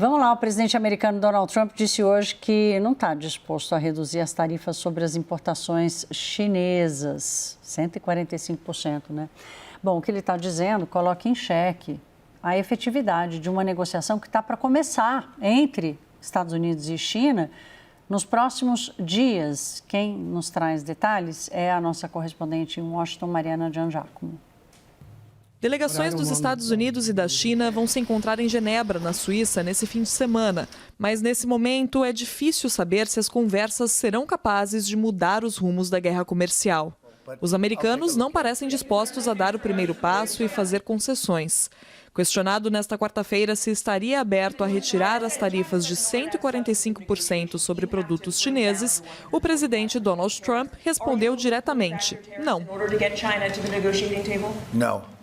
Vamos lá, o presidente americano Donald Trump disse hoje que não está disposto a reduzir as tarifas sobre as importações chinesas, 145%, né? Bom, o que ele está dizendo coloca em xeque a efetividade de uma negociação que está para começar entre Estados Unidos e China nos próximos dias. Quem nos traz detalhes é a nossa correspondente em Washington, Mariana Giangiacomo. Delegações dos Estados Unidos e da China vão se encontrar em Genebra, na Suíça, nesse fim de semana. Mas, nesse momento, é difícil saber se as conversas serão capazes de mudar os rumos da guerra comercial. Os americanos não parecem dispostos a dar o primeiro passo e fazer concessões. Questionado nesta quarta-feira se estaria aberto a retirar as tarifas de 145% sobre produtos chineses, o presidente Donald Trump respondeu diretamente: não. Não.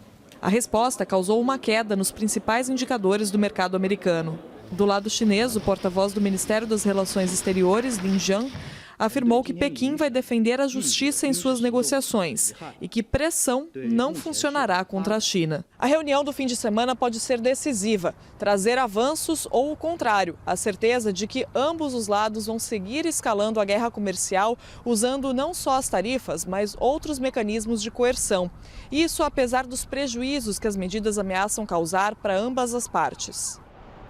A resposta causou uma queda nos principais indicadores do mercado americano. Do lado chinês, o porta-voz do Ministério das Relações Exteriores, Lin Jian, afirmou que Pequim vai defender a justiça em suas negociações e que pressão não funcionará contra a China. A reunião do fim de semana pode ser decisiva, trazer avanços ou o contrário, a certeza de que ambos os lados vão seguir escalando a guerra comercial usando não só as tarifas, mas outros mecanismos de coerção. Isso apesar dos prejuízos que as medidas ameaçam causar para ambas as partes.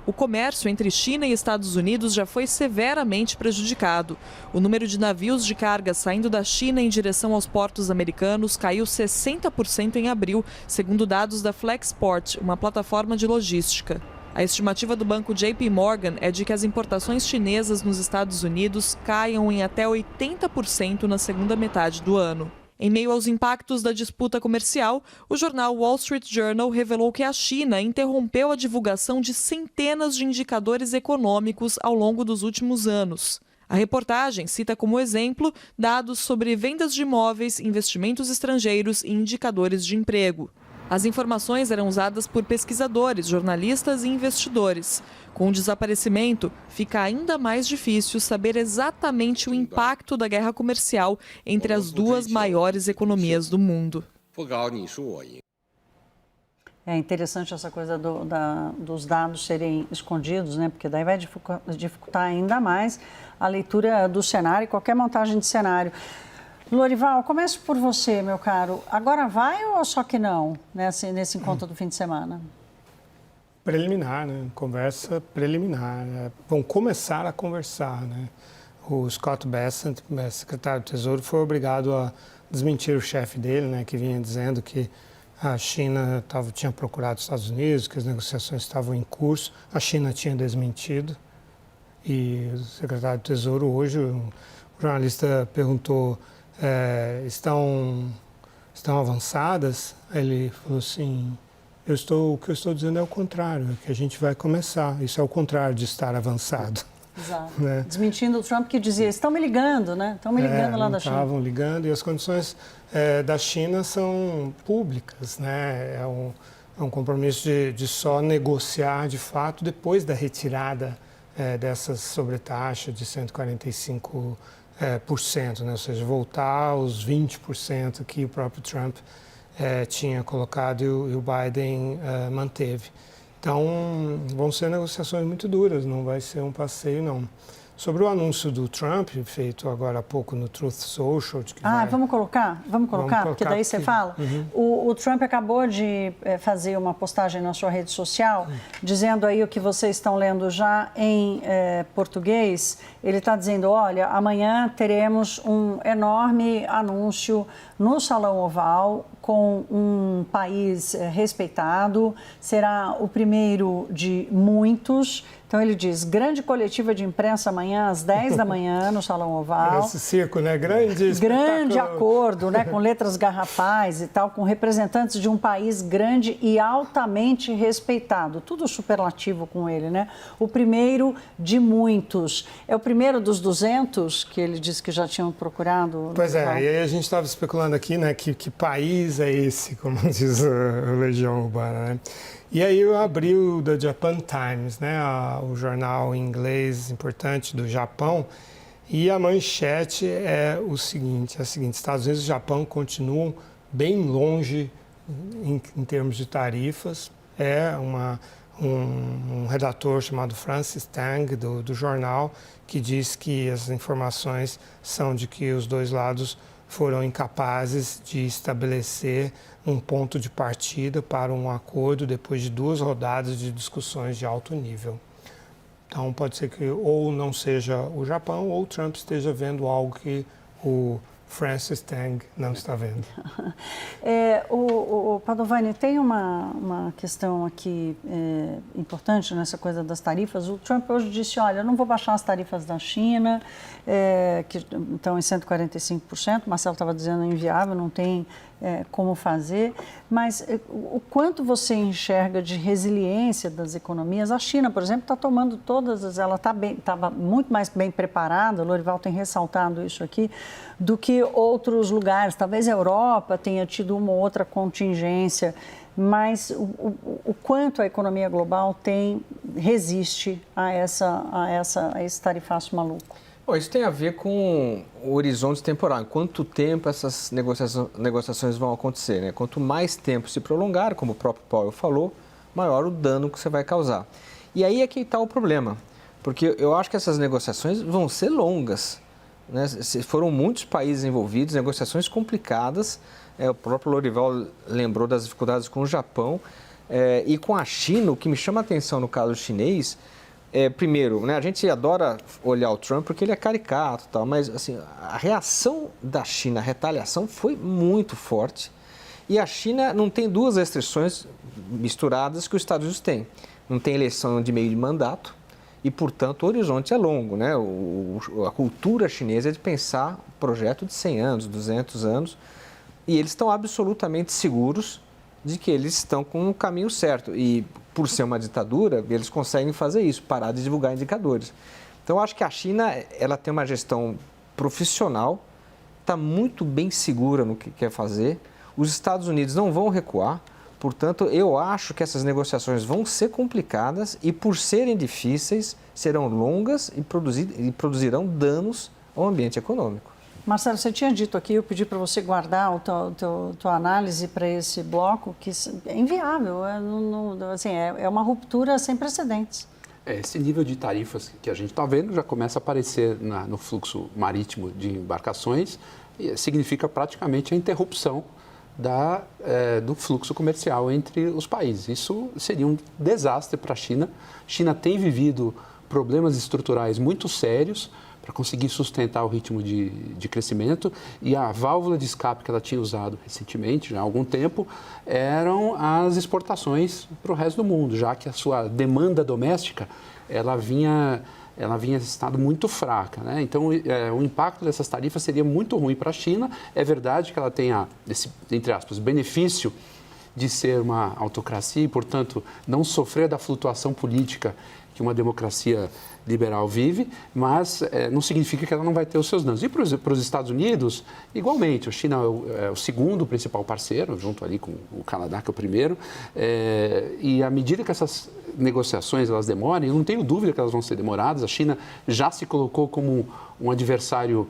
O comércio entre China e Estados Unidos já foi severamente prejudicado. O número de navios de carga saindo da China em direção aos portos americanos caiu 60% em abril, segundo dados da Flexport, uma plataforma de logística. A estimativa do banco JP Morgan é de que as importações chinesas nos Estados Unidos caiam em até 80% na segunda metade do ano. Em meio aos impactos da disputa comercial, o jornal Wall Street Journal revelou que a China interrompeu a divulgação de centenas de indicadores econômicos ao longo dos últimos anos. A reportagem cita como exemplo dados sobre vendas de imóveis, investimentos estrangeiros e indicadores de emprego. As informações eram usadas por pesquisadores, jornalistas e investidores. Com o desaparecimento, fica ainda mais difícil saber exatamente o impacto da guerra comercial entre as duas maiores economias do mundo. É interessante essa coisa dos dados serem escondidos, né? Porque daí vai dificultar ainda mais a leitura do cenário e qualquer montagem de cenário. Lorival, começo por você, meu caro. Agora vai ou só que não, nesse encontro do fim de semana? Preliminar, né? Conversa preliminar. Vão começar a conversar, né? O Scott Bessent, secretário do Tesouro, foi obrigado a desmentir o chefe dele, né? Que vinha dizendo que a China tinha procurado os Estados Unidos, que as negociações estavam em curso. A China tinha desmentido. E o secretário do Tesouro, hoje, o jornalista perguntou: estão avançadas? Aí ele falou assim: o que eu estou dizendo é o contrário, é que a gente vai começar. Isso é o contrário de estar avançado. Exato. Né? Desmentindo o Trump, que dizia: estão me ligando, né? Estão me ligando lá da China. Estavam ligando, e as condições da China são públicas, né? É um compromisso de só negociar de fato depois da retirada dessas sobretaxas de 145%, né? Ou seja, voltar aos 20% que o próprio Trump tinha colocado e o Biden manteve. Então, vão ser negociações muito duras, não vai ser um passeio, não. Sobre o anúncio do Trump, feito agora há pouco no Truth Social... De que vamos colocar, porque daí você fala. O Trump acabou de fazer uma postagem na sua rede social, dizendo aí o que vocês estão lendo já em português. Ele está dizendo: olha, amanhã teremos um enorme anúncio no Salão Oval com um país respeitado, será o primeiro de muitos. Então, ele diz: grande coletiva de imprensa amanhã às 10 da manhã no Salão Oval. Esse circo, né? Grande acordo, né? Com letras garrafais e tal, com representantes de um país grande e altamente respeitado. Tudo superlativo com ele, né? O primeiro de muitos. É o primeiro dos 200 que ele disse que já tinham procurado? Pois é, e aí a gente estava especulando aqui, né? Que país é esse, como diz a Legião Urbana, né? E aí eu abri o The Japan Times, né, o jornal em inglês importante do Japão, e a manchete é a seguinte: Estados Unidos e Japão continuam bem longe em termos de tarifas. É um redator chamado Francis Tang, do jornal, que diz que as informações são de que os dois lados foram incapazes de estabelecer um ponto de partida para um acordo depois de 2 rodadas de discussões de alto nível. Então, pode ser que ou não seja o Japão ou o Trump esteja vendo algo que o Francis Tang não está vendo. O Padovani, tem uma questão aqui importante nessa coisa das tarifas. O Trump hoje disse, olha, eu não vou baixar as tarifas da China, que estão em 145%, o Marcelo estava dizendo inviável, não tem como fazer, mas o quanto você enxerga de resiliência das economias? A China, por exemplo, está tomando ela estava muito mais bem preparada, o Lorival tem ressaltado isso aqui, do que outros lugares. Talvez a Europa tenha tido uma ou outra contingência, mas o quanto a economia global resiste a esse tarifaço maluco? Bom, isso tem a ver com o horizonte temporal. Em quanto tempo essas negociações vão acontecer, né? Quanto mais tempo se prolongar, como o próprio Powell falou, maior o dano que você vai causar. E aí é que está o problema, porque eu acho que essas negociações vão ser longas, né? Foram muitos países envolvidos, negociações complicadas. O próprio Lorival lembrou das dificuldades com o Japão e com a China. O que me chama a atenção no caso chinês primeiro, né, a gente adora olhar o Trump porque ele é caricato e tal, mas assim, a reação da China, a retaliação foi muito forte. E a China não tem 2 restrições misturadas que os Estados Unidos têm. Não tem eleição de meio de mandato e, portanto, o horizonte é longo, né? A cultura chinesa é de pensar um projeto de 100 anos, 200 anos, e eles estão absolutamente seguros de que eles estão com o caminho certo. E, por ser uma ditadura, eles conseguem fazer isso, parar de divulgar indicadores. Então, eu acho que a China ela tem uma gestão profissional, está muito bem segura no que quer fazer. Os Estados Unidos não vão recuar. Portanto, eu acho que essas negociações vão ser complicadas e, por serem difíceis, serão longas e produzirão danos ao ambiente econômico. Marcelo, você tinha dito aqui, eu pedi para você guardar a tua análise para esse bloco, que é inviável, é uma ruptura sem precedentes. Esse nível de tarifas que a gente está vendo já começa a aparecer no fluxo marítimo de embarcações e significa praticamente a interrupção do fluxo comercial entre os países. Isso seria um desastre para a China. A China tem vivido problemas estruturais muito sérios para conseguir sustentar o ritmo de crescimento, e a válvula de escape que ela tinha usado recentemente, já há algum tempo, eram as exportações para o resto do mundo, já que a sua demanda doméstica ela vinha estado muito fraca, né? Então, o impacto dessas tarifas seria muito ruim para a China. É verdade que ela tem esse, entre aspas, benefício de ser uma autocracia e, portanto, não sofrer da flutuação política que uma democracia liberal vive, mas não significa que ela não vai ter os seus danos. E para os Estados Unidos, igualmente, a China é o segundo principal parceiro, junto ali com o Canadá, que é o primeiro, e à medida que essas negociações elas demorem, eu não tenho dúvida que elas vão ser demoradas. A China já se colocou como um adversário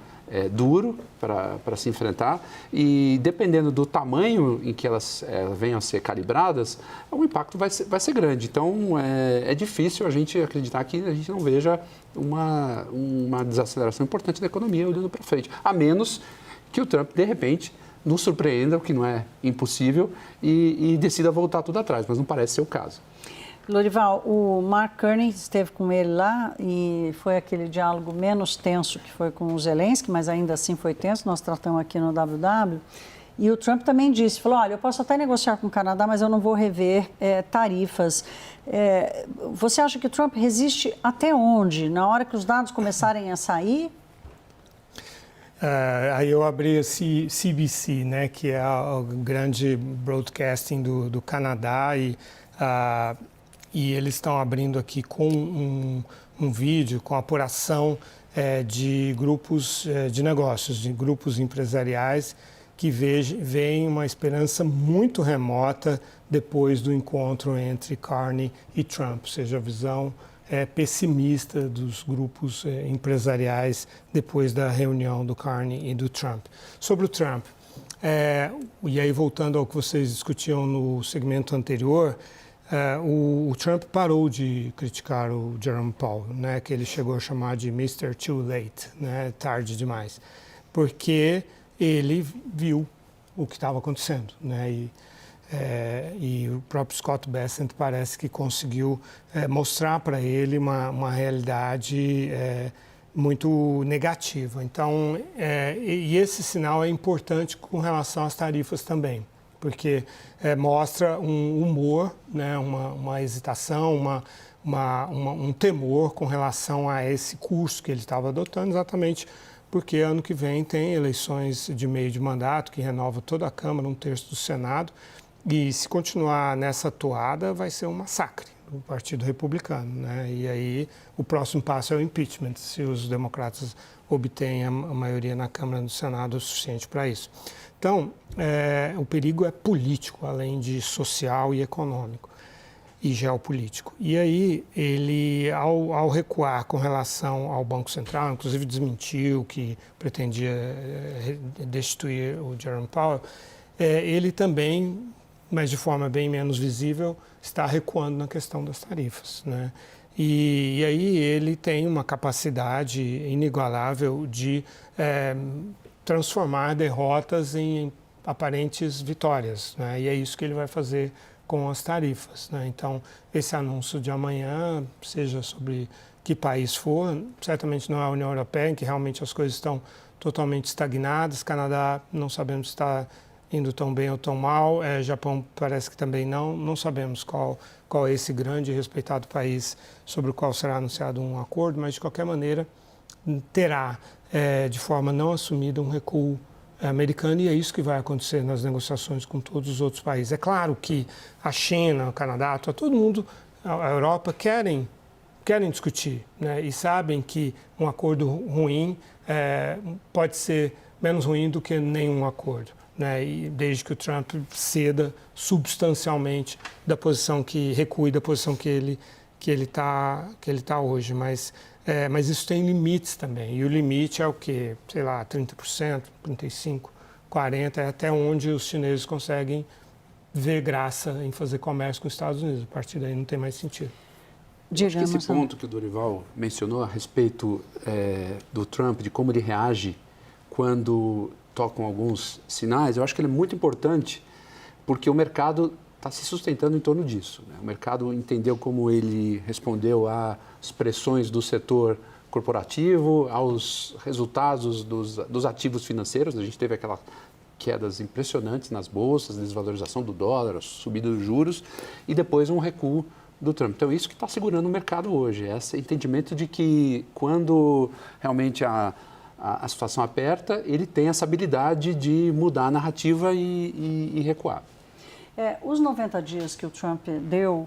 duro para se enfrentar, e dependendo do tamanho em que elas venham a ser calibradas, o impacto vai ser grande. Então, é difícil a gente acreditar que a gente não veja uma desaceleração importante da economia olhando para frente, a menos que o Trump, de repente, nos surpreenda, o que não é impossível, e decida voltar tudo atrás, mas não parece ser o caso. Lorival, o Mark Carney esteve com ele lá e foi aquele diálogo menos tenso que foi com o Zelensky, mas ainda assim foi tenso, nós tratamos aqui no WW. E o Trump também disse, falou, olha, eu posso até negociar com o Canadá, mas eu não vou rever tarifas. Você acha que o Trump resiste até onde? Na hora que os dados começarem a sair? Aí eu abri a CBC, né, que é o grande broadcasting do Canadá, e eles estão abrindo aqui com um vídeo com apuração de grupos de negócios, de grupos empresariais que veem uma esperança muito remota depois do encontro entre Carney e Trump, ou seja, a visão pessimista dos grupos empresariais depois da reunião do Carney e do Trump. Sobre o Trump, e aí voltando ao que vocês discutiam no segmento anterior, o Trump parou de criticar o Jerome Powell, né, que ele chegou a chamar de Mr. Too Late, né, tarde demais, porque ele viu o que estava acontecendo, né, e o próprio Scott Bessent parece que conseguiu mostrar para ele uma realidade muito negativa. Então, e esse sinal é importante com relação às tarifas também, porque mostra um humor, né, uma hesitação, um temor com relação a esse curso que ele estava adotando, exatamente porque ano que vem tem eleições de meio de mandato, que renova toda a Câmara, 1/3 do Senado, e se continuar nessa toada vai ser um massacre do Partido Republicano, né? E aí o próximo passo é o impeachment, se os democratas obtêm a maioria na Câmara e no Senado o suficiente para isso. Então, o perigo é político, além de social e econômico e geopolítico. E aí, ele, ao recuar com relação ao Banco Central, inclusive desmentiu que pretendia destituir o Jerome Powell, ele também, mas de forma bem menos visível, está recuando na questão das tarifas, né? E aí ele tem uma capacidade inigualável de transformar derrotas em aparentes vitórias, né? E é isso que ele vai fazer com as tarifas, né? Então, esse anúncio de amanhã, seja sobre que país for, certamente não é a União Europeia, em que realmente as coisas estão totalmente estagnadas. Canadá, não sabemos se está indo tão bem ou tão mal. Japão parece que também não sabemos qual é esse grande e respeitado país sobre o qual será anunciado um acordo, mas de qualquer maneira terá, de forma não assumida, um recuo americano, e é isso que vai acontecer nas negociações com todos os outros países. É claro que a China, o Canadá, todo mundo, a Europa, querem discutir, né? E sabem que um acordo ruim pode ser menos ruim do que nenhum acordo, né? E desde que o Trump ceda substancialmente da posição que recue da posição que ele tá hoje, mas isso tem limites também, e o limite é o quê? Sei lá, 30%, 35%, 40%, é até onde os chineses conseguem ver graça em fazer comércio com os Estados Unidos. A partir daí não tem mais sentido. Acho que esse ponto que o Dorival mencionou a respeito do Trump, de como ele reage quando tocam alguns sinais, eu acho que ele é muito importante, porque o mercado está se sustentando em torno disso, né? O mercado entendeu como ele respondeu às pressões do setor corporativo, aos resultados dos ativos financeiros. A gente teve aquelas quedas impressionantes nas bolsas, desvalorização do dólar, subida dos juros e depois um recuo do Trump. Então, isso que está segurando o mercado hoje, esse entendimento de que quando realmente a situação aperta, ele tem essa habilidade de mudar a narrativa e recuar. Os 90 dias que o Trump deu,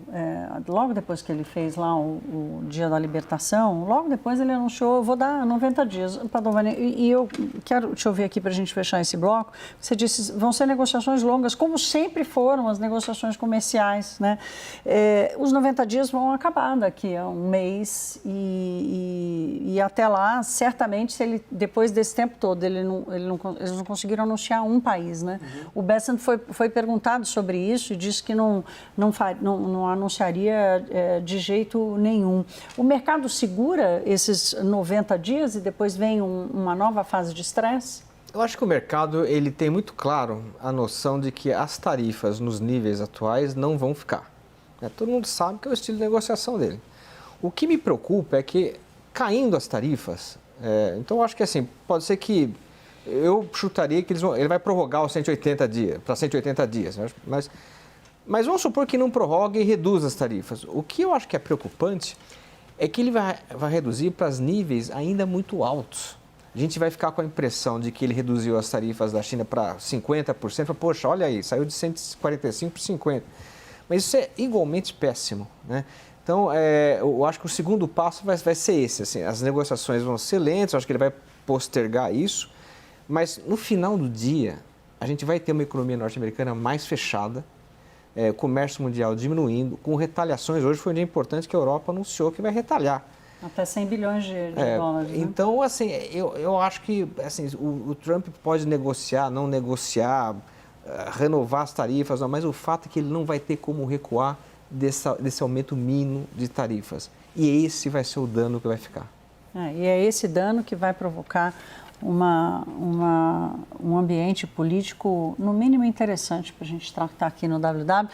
logo depois que ele fez lá o Dia da Libertação, logo depois ele anunciou, vou dar 90 dias. Padovani, e eu quero te ouvir aqui para a gente fechar esse bloco. Você disse, vão ser negociações longas, como sempre foram as negociações comerciais, né? Os 90 dias vão acabar daqui a um mês e até lá, certamente, se ele, depois desse tempo todo, eles não conseguiram anunciar um país, né? Uhum. O Bessent foi perguntado sobre isso e disse que não anunciaria de jeito nenhum. O mercado segura esses 90 dias e depois vem uma nova fase de estresse? Eu acho que o mercado ele tem muito claro a noção de que as tarifas nos níveis atuais não vão ficar. Todo mundo sabe que é o estilo de negociação dele. O que me preocupa é que, caindo as tarifas, então eu acho que assim, pode ser que eu chutaria que ele vai prorrogar os 180 dias, para 180 dias. Mas vamos supor que não prorrogue e reduza as tarifas. O que eu acho que é preocupante é que ele vai reduzir para níveis ainda muito altos. A gente vai ficar com a impressão de que ele reduziu as tarifas da China para 50%. Poxa, olha aí, saiu de 145 para 50%. Mas isso é igualmente péssimo, né? Então, eu acho que o segundo passo vai ser esse. Assim, as negociações vão ser lentas, eu acho que ele vai postergar isso. Mas, no final do dia, a gente vai ter uma economia norte-americana mais fechada, comércio mundial diminuindo, com retaliações. Hoje foi um dia importante que a Europa anunciou que vai retalhar. Até 100 bilhões de dólares. Né? Então, assim, eu acho que assim, o Trump pode negociar, não negociar, renovar as tarifas, mas o fato é que ele não vai ter como recuar desse aumento mínimo de tarifas. E esse vai ser o dano que vai ficar. E é esse dano que vai provocar um ambiente político, no mínimo, interessante para a gente tratar aqui no WW.